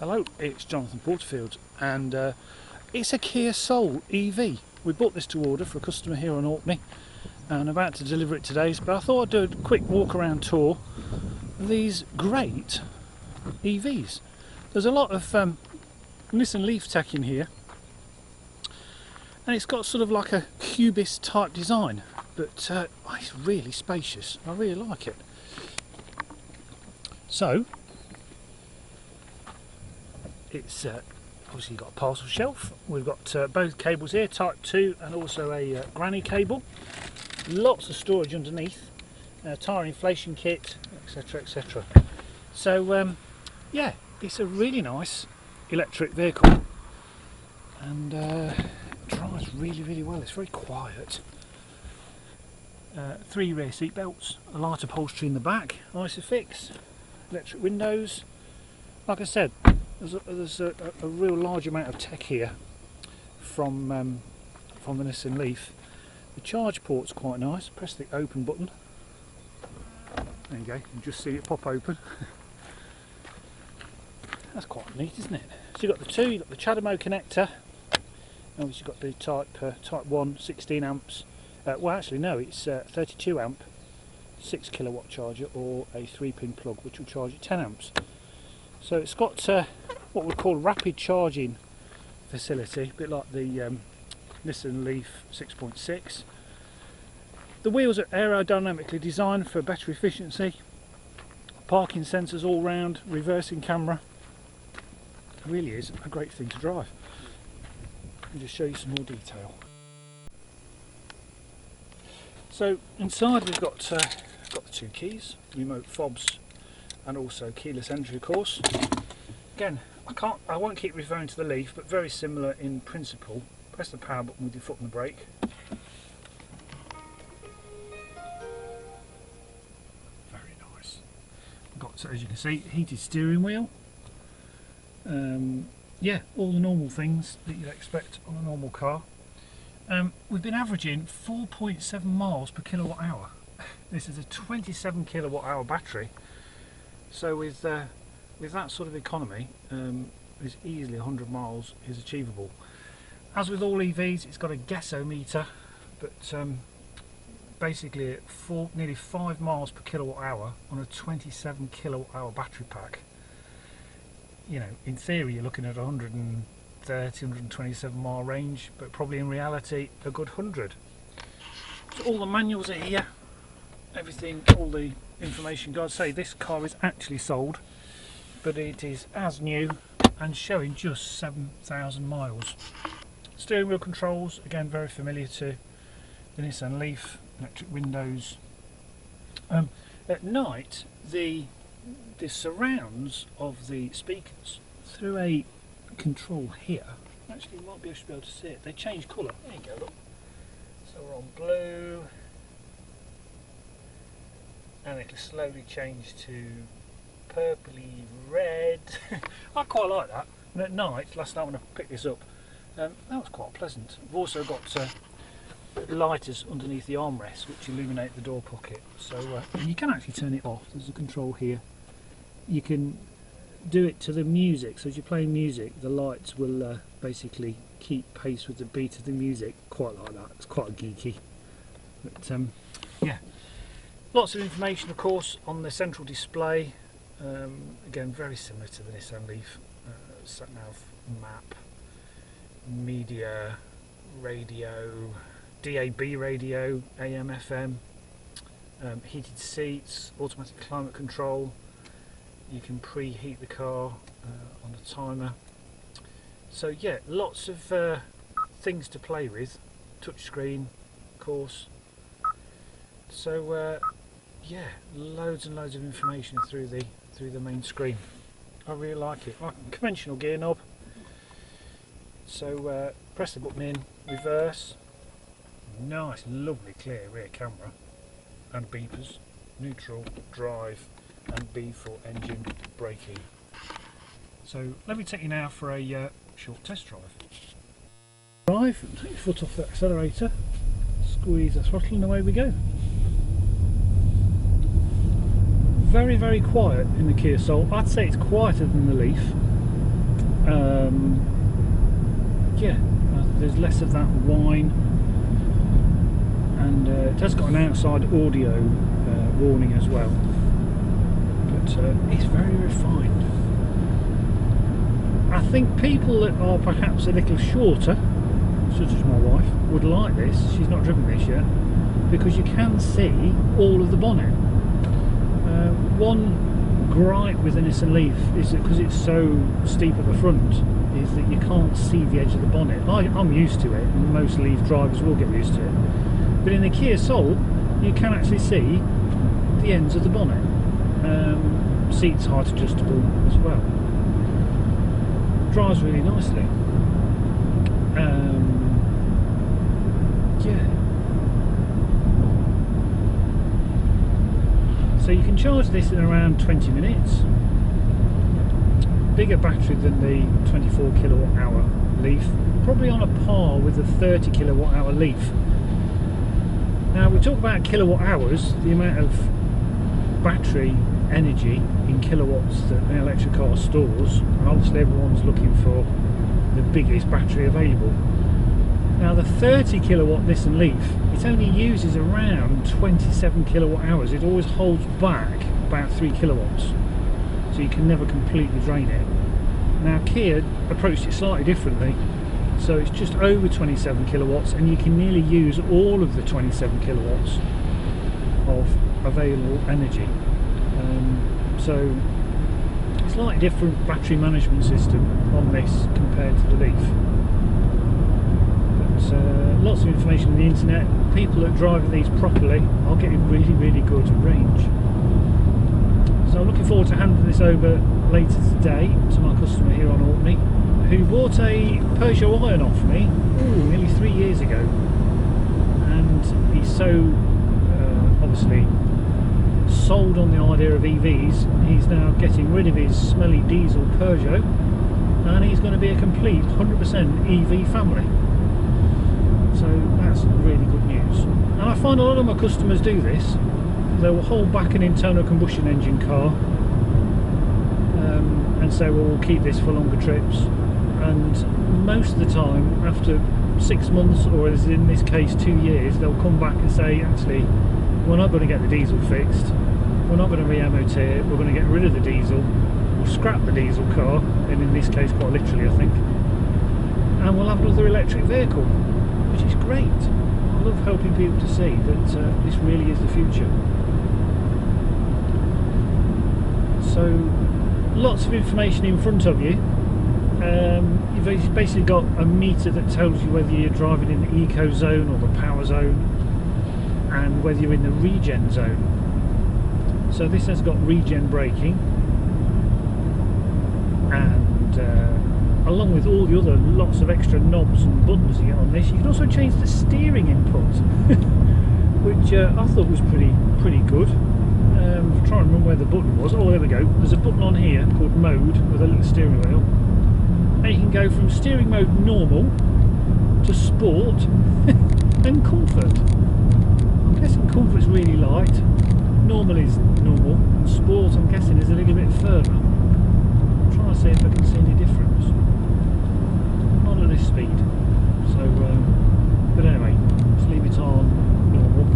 Hello, it's Jonathan Porterfield, and it's a Kia Soul EV. We bought this to order for a customer here on Orkney, and I'm about to deliver it today, but I thought I'd do a quick walk around tour of these great EVs. There's a lot of Nissan Leaf tech in here, and it's got sort of like a cubist type design, but it's really spacious. I really like it. So it's obviously got a parcel shelf. We've got both cables here, type 2 and also a granny cable. Lots of storage underneath, tyre inflation kit, etc, etc. So yeah, it's a really nice electric vehicle, and drives really well. It's very quiet. 3 rear seat belts, a light upholstery in the back, Isofix, electric windows. Like I said, there's a real large amount of tech here from the Nissan Leaf. The charge port's quite nice. Press the open button. There you go. You can just see it pop open. That's quite neat, isn't it? So you've got the 2, you've got the CHAdeMO connector. Obviously you've got the type 1 16 amps. Well, actually no, it's 32 amp 6 kilowatt charger, or a 3-pin plug which will charge at 10 amps. So it's got what we call rapid charging facility, a bit like the Nissan Leaf 6.6. The wheels are aerodynamically designed for better efficiency. Parking sensors all round, reversing camera. It really is a great thing to drive. Let me just show you some more detail. So inside we've got the 2 keys, remote fobs, and also keyless entry, of course. Again, I won't keep referring to the Leaf, but very similar in principle. Press the power button with your foot on the brake. Very nice. We've got, as you can see, heated steering wheel. Yeah, all the normal things that you'd expect on a normal car. We've been averaging 4.7 miles per kilowatt hour. This is a 27 kilowatt hour battery, so with that sort of economy, is easily 100 miles is achievable. As with all EVs, it's got a gasometer, but basically at nearly 5 miles per kilowatt hour on a 27 kilowatt hour battery pack, you know, in theory you're looking at 130, 127 mile range, but probably in reality a good 100. So all the manuals are here, everything, all the information. Guys, say this car is actually sold, but it is as new and showing just 7,000 miles. Steering wheel controls, again very familiar to the Nissan Leaf. Electric windows. At night, the surrounds of the speakers, through a control here, actually you might be able to see it, they change colour. There you go, look. So we're on blue, and it'll slowly change to purpley red. I quite like that. And at night, last night when I picked this up, that was quite pleasant. We've also got lighters underneath the armrests which illuminate the door pocket. So and you can actually turn it off. There's a control here. You can do it to the music, so as you're playing music, the lights will basically keep pace with the beat of the music. Quite like that. It's quite geeky. But yeah, lots of information, of course, on the central display. Again, very similar to the Nissan Leaf. Sat-nav, map, media, radio, DAB radio, AM, FM, heated seats, automatic climate control. You can preheat the car on a timer. So yeah, lots of things to play with. Touchscreen, of course. So yeah, loads and loads of information through the main screen. I really like it. Like a conventional gear knob. So press the button in, reverse. Nice, lovely, clear rear camera, and beepers. Neutral, drive, and B for engine braking. So let me take you now for a short test drive. Drive, take your foot off the accelerator, squeeze the throttle, and away we go. Very, very quiet in the Kia Soul. I'd say it's quieter than the Leaf. Yeah, there's less of that whine, and it has got an outside audio warning as well, but it's very refined. I think people that are perhaps a little shorter, such as my wife, would like this. She's not driven this yet, because you can see all of the bonnet. One gripe with an Nissan Leaf is that because it's so steep at the front, is that you can't see the edge of the bonnet. I'm used to it, and most Leaf drivers will get used to it. But in the Kia Soul, you can actually see the ends of the bonnet. Seats height adjustable as well. Drives really nicely. Yeah. So you can charge this in around 20 minutes. Bigger battery than the 24 kilowatt hour Leaf, probably on a par with the 30 kilowatt hour Leaf. Now we talk about kilowatt hours, the amount of battery energy in kilowatts that an electric car stores, and obviously everyone's looking for the biggest battery available. Now the 30 kilowatt Nissan Leaf, it only uses around 27 kilowatt hours. It always holds back about 3 kilowatts, so you can never completely drain it. Now Kia approached it slightly differently, so it's just over 27 kilowatts, and you can nearly use all of the 27 kilowatts of available energy. So slightly different battery management system on this compared to the Leaf. Lots of information on the internet. People that drive these properly are getting really, really good range. So I'm looking forward to handing this over later today to my customer here on Orkney, who bought a Peugeot Ion off me nearly 3 years ago, and he's so obviously sold on the idea of EVs. He's now getting rid of his smelly diesel Peugeot, and he's going to be a complete 100% EV family. So that's really good news. And I find a lot of my customers do this. They will hold back an internal combustion engine car and say, well, we'll keep this for longer trips. And most of the time, after 6 months, or as in this case 2 years, they'll come back and say, actually, we're not going to get the diesel fixed, we're not going to re-MOT it, we're going to get rid of the diesel, we'll scrap the diesel car, and in this case quite literally I think, and we'll have another electric vehicle, which is great. I love helping people to see that this really is the future. So lots of information in front of you. You've basically got a meter that tells you whether you're driving in the eco zone or the power zone, and whether you're in the regen zone. So this has got regen braking, and along with all the other lots of extra knobs and buttons you get on this, you can also change the steering input, which I thought was pretty good. I'm trying to remember where the button was. Oh, there we go. There's a button on here called mode with a little steering wheel, and you can go from steering mode normal to sport and comfort. I'm guessing comfort's really light, normal is normal, and sport I'm guessing is a little bit further. I'm trying to see if I can see any difference. Not at this speed. So, but anyway, let's leave it on normal.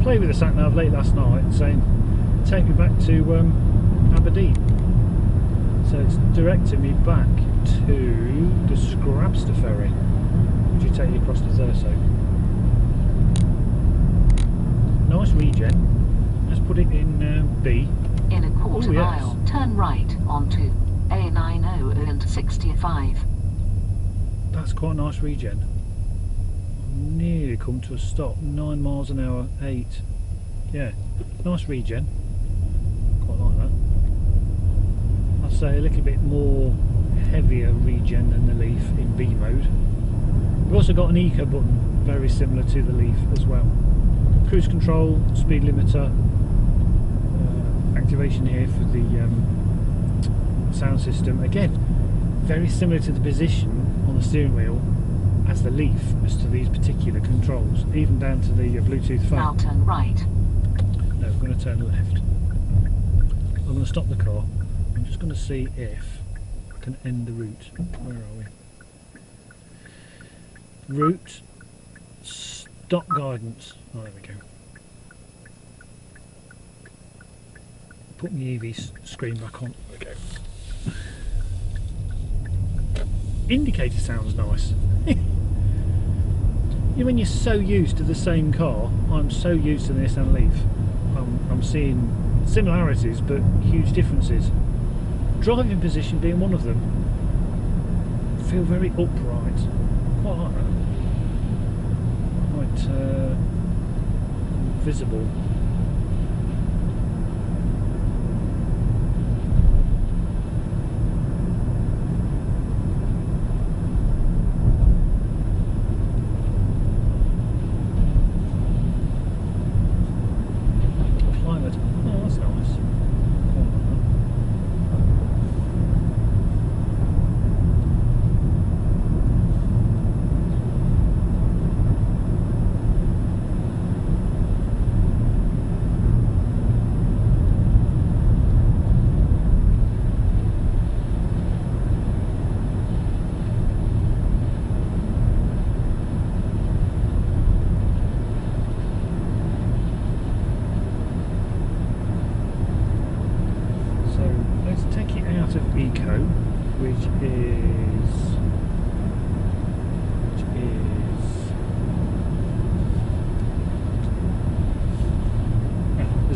Play with the sat nav late last night, saying take me back to Aberdeen, so it's directing me back to the Scrabster ferry, which will take you across to Thurso. Nice regen. Let's put it in B. In a quarter mile, turn right onto A90 and 65. That's quite a nice regen. Nearly come to a stop. 9 miles an hour, 8. Yeah, nice regen. Quite like that. I'd say a little bit more heavier regen than the Leaf in B mode. We've also got an eco button, very similar to the Leaf as well. Cruise control, speed limiter, activation here for the sound system. Again, very similar to the position on the steering wheel as the Leaf as to these particular controls, even down to the Bluetooth phone. Now turn right. No, we're going to turn left. I'm going to stop the car. I'm just going to see if I can end the route. Where are we? Route. Stop guidance. Oh, there we go. Put my EV screen back on. There we go. Indicator sounds nice. When you're so used to the same car, I'm so used to the Nissan Leaf. I'm seeing similarities but huge differences. Driving position being one of them. Feel very upright. Quite like that. Quite visible.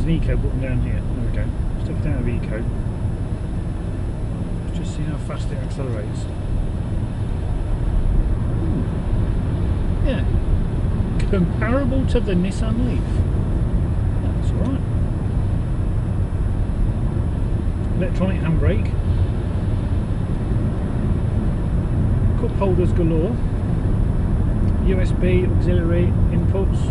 Eco button down here. There we go. Stick it out of Eco. Let's just see how fast it accelerates. Yeah. Comparable to the Nissan Leaf. That's alright. Electronic handbrake. Cup holders galore. USB auxiliary inputs.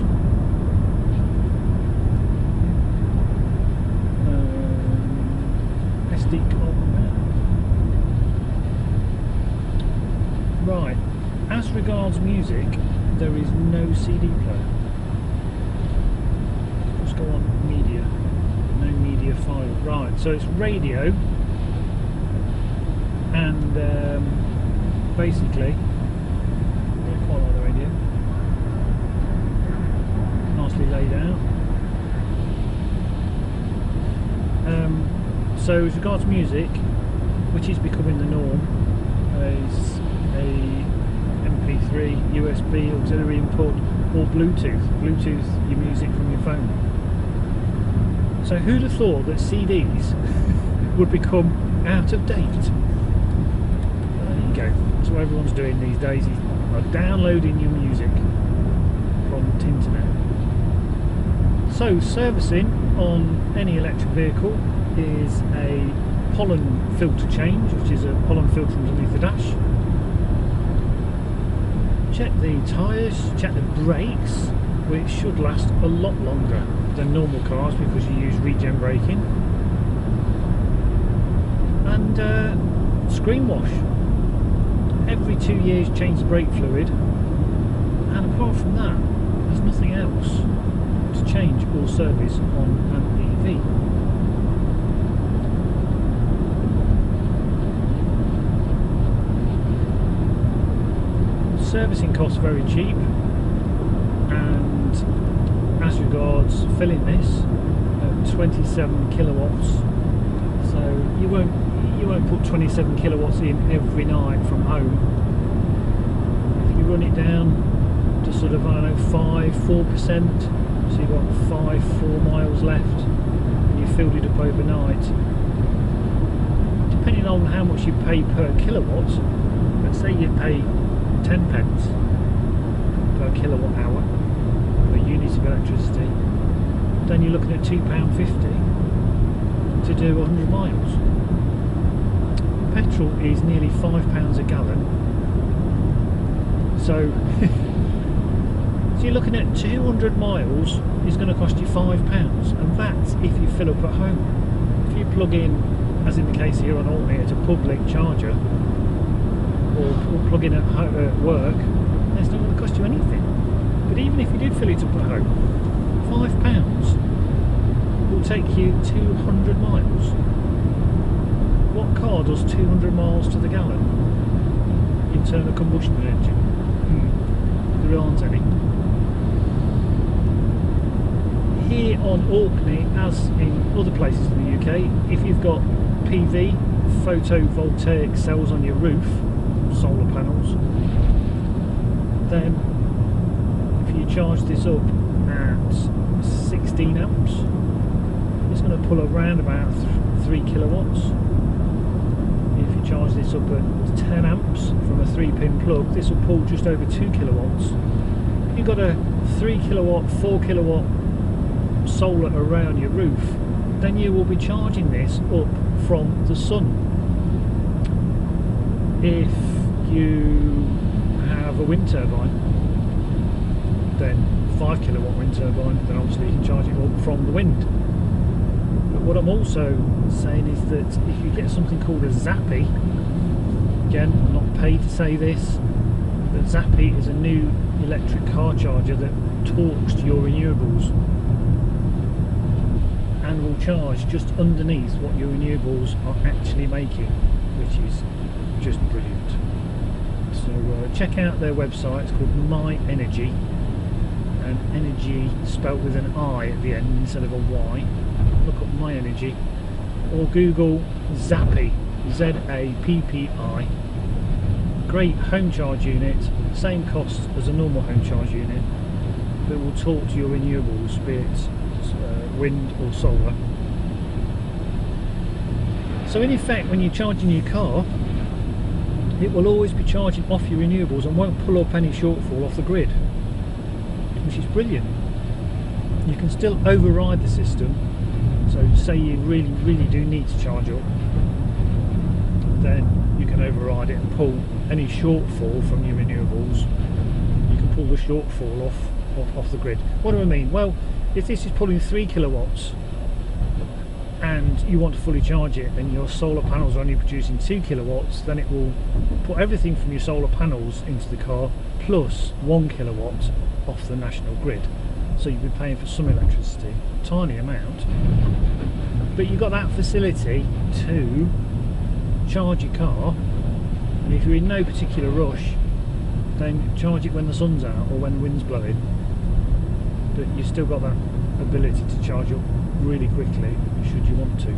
Right, as regards music, there is no CD player. Let's go on media. No media file. Right, so it's radio and basically, I quite like the radio. Nicely laid out. So as regards music, which is becoming the norm, is a MP3, USB, auxiliary input, or Bluetooth. Bluetooth your music from your phone. So who'd have thought that CDs would become out of date? There you go. That's what everyone's doing these days. Is downloading your music from the internet. So servicing on any electric vehicle is a pollen filter change, which is a pollen filter underneath the dash. Check the tyres, check the brakes, which should last a lot longer than normal cars because you use regen braking. And screen wash. Every 2 years change the brake fluid, and apart from that there's nothing else to change or service on an EV. Servicing costs very cheap, and as regards filling this at 27 kilowatts, so you won't put 27 kilowatts in every night from home. If you run it down to sort of, I don't know, 4%, so you've got 4 miles left and you filled it up overnight, depending on how much you pay per kilowatt. Let's say you pay 10 pence per kilowatt hour per unit of electricity, then you're looking at £2.50 to do 100 miles. Petrol is nearly £5 a gallon, so so you're looking at 200 miles is going to cost you £5, and that's if you fill up at home. plug in, as in the case here on Orkney, at a public charger, or plug in at work, it's not going to cost you anything. But even if you did fill it up at home, £5 will take you 200 miles. What car does 200 miles to the gallon? Internal combustion engine. There aren't any. Here on Orkney, as in other places in the UK, if you've got PV, photovoltaic cells on your roof, solar panels, then if you charge this up at 16 amps, it's going to pull around about 3 kilowatts. If you charge this up at 10 amps from a 3-pin plug, this will pull just over 2 kilowatts. If you've got a 3 kilowatt, 4 kilowatt solar around your roof, then you will be charging this up from the sun. If you have a wind turbine, then 5 kilowatt wind turbine, then obviously you can charge it up from the wind. But what I'm also saying is that if you get something called a Zappi, again, I'm not paid to say this, but Zappi is a new electric car charger that talks to your renewables and will charge just underneath what your renewables are actually making, which is just brilliant. So check out their website. It's called My Energy, and energy spelt with an I at the end instead of a Y. Look up My Energy, or Google Zappi, Z-A-P-P-I. Great home charge unit, same cost as a normal home charge unit, but will talk to your renewables, be it wind or solar. So in effect, when you're charging your car, it will always be charging off your renewables and won't pull up any shortfall off the grid, which is brilliant. You can still override the system. So say you really do need to charge up, then you can override it and pull any shortfall from your renewables. You can pull the shortfall off the grid. What do I mean? Well, if this is pulling 3 kilowatts and you want to fully charge it, and your solar panels are only producing 2 kilowatts, then it will put everything from your solar panels into the car plus 1 kilowatt off the national grid. So you'll be paying for some electricity, a tiny amount, but you've got that facility to charge your car. And if you're in no particular rush, then charge it when the sun's out or when the wind's blowing. But you've still got that ability to charge up really quickly should you want to.